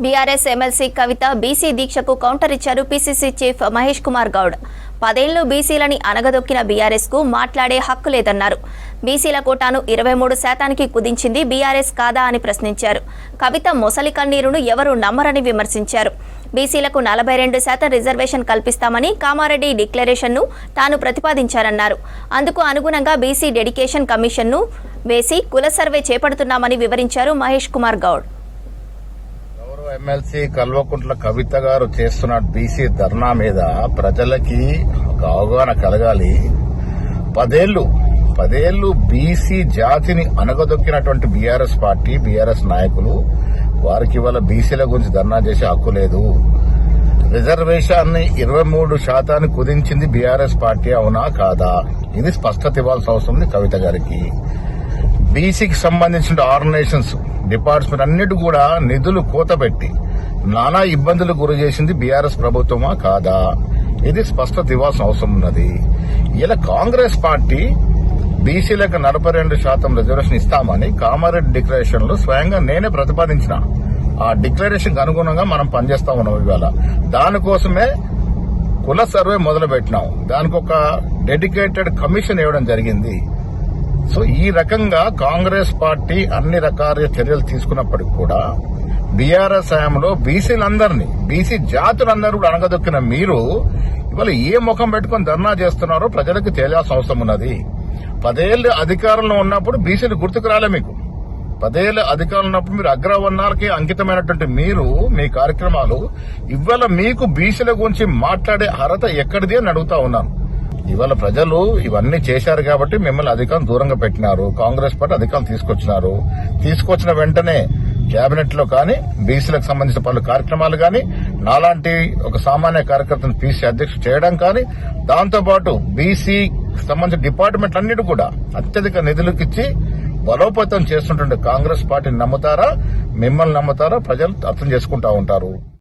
BRS MLC కవిత BC దీక్షకు counter ఇచ్చారు PCC chief Mahesh Kumar Goud. 10 ఏళ్లు బీసీలని అనగదొక్కిన బీఆర్ఎస్ కు మాట్లాడే హక్కు లేదన్నారు. బీసీల కోటాను 23% కుదించింది బీఆర్ఎస్ కాదా అని ప్రశ్నించారు. కవిత మొసలి కన్నీరును ఎవరూ నమ్మరని విమర్శించారు. బీసీలకు 42% రిజర్వేషన్ కల్పిస్తామని కామారెడ్డి డిక్లరేషన్ను తాను ప్రతిపాదించారన్నారు. అందుకు అనుగుణంగా బీసీ డెడికేషన్ కమిషన్ను వేసి కుల సర్వే చేపడుతున్నామని వివరించారు మహేష్ కుమార్ గౌడ్. ఎమ్మెల్సీ కల్వకుంట్ల కవిత గారు చేస్తున్న బీసీ ధర్నా మీద ప్రజలకి ఒక అవగాహన కలగాలి. 10 ఏళ్లు బీసీ జాతిని అనగదొక్కినటువంటి బీఆర్ఎస్ పార్టీ, బీఆర్ఎస్ నాయకులు వారికి ఇవాళ బీసీల గురించి ధర్నా చేసే హక్కు లేదు. రిజర్వేషన్ 23% కుదించింది బీఆర్ఎస్ పార్టీ, అవునా కాదా? ఇది స్పష్టత ఇవ్వాల్సిన అవసరం ఉంది కవిత గారికి. బీసీకి సంబంధించిన ఆర్గనైజేషన్స్, డిపార్ట్మెంట్ అన్నిటి కూడా నిధులు కోతపెట్టి నానా ఇబ్బందులు గురి చేసింది బీఆర్ఎస్ ప్రభుత్వమా కాదా? ఇది స్పష్టత ఇవ్వాల్సిన అవసరం ఉన్నది. ఇలా కాంగ్రెస్ పార్టీ బీసీలకు 42% రిజర్వేషన్ ఇస్తామని కామారెడ్డి డిక్లరేషన్ లో స్వయంగా నేనే ప్రతిపాదించిన. ఆ డిక్లరేషన్ అనుగుణంగా మనం పనిచేస్తా ఉన్నాం. ఇవాళ దానికోసమే కుల సర్వే మొదలు పెట్టినాం. దానికి ఒక డెడికేటెడ్ కమిషన్ ఇవ్వడం జరిగింది. సో ఈ రకంగా కాంగ్రెస్ పార్టీ అన్ని రకాల చర్యలు తీసుకున్నప్పటికీ కూడా బీఆర్ఎస్ హయాంలో బీసీలందరినీ, బీసీ జాతులందరూ కూడా అనగదొక్కిన మీరు ఇవాళ ఏ ముఖం పెట్టుకుని ధర్నా చేస్తున్నారో ప్రజలకు తెలియాల్సిన అవసరం ఉన్నది. 10 ఏళ్లు అధికారంలో ఉన్నప్పుడు బీసీలు గుర్తుకు రాలే మీకు. 10 ఏళ్లు అధికారంలో ఉన్నప్పుడు మీరు అగ్రవర్ణాలకి అంకితమైనటువంటి మీరు, మీ కార్యక్రమాలు ఇవాళ మీకు బీసీల గురించి మాట్లాడే అర్హత ఎక్కడిది అని అడుగుతా ఉన్నాను. ఇవాళ ప్రజలు ఇవన్నీ చేశారు కాబట్టి మిమ్మల్ని అధికారం దూరంగా పెట్టినారు. కాంగ్రెస్ పార్టీ అధికారం తీసుకొచ్చిన వెంటనే కేబినెట్ లో కానీ బీసీలకు సంబంధించిన పలు కార్యక్రమాలు కానీ, నాలాంటి ఒక సామాన్య కార్యకర్తను పీసీ అధ్యక్షుడు చేయడం కానీ, దాంతోపాటు బీసీ సంబంధించిన డిపార్ట్మెంట్లన్నిటి కూడా అత్యధిక నిధులకు ఇచ్చి బలోపేతం చేస్తుంటే కాంగ్రెస్ పార్టీని నమ్ముతారా, మిమ్మల్ని నమ్ముతారా ప్రజలు అర్థం చేసుకుంటా ఉంటారు.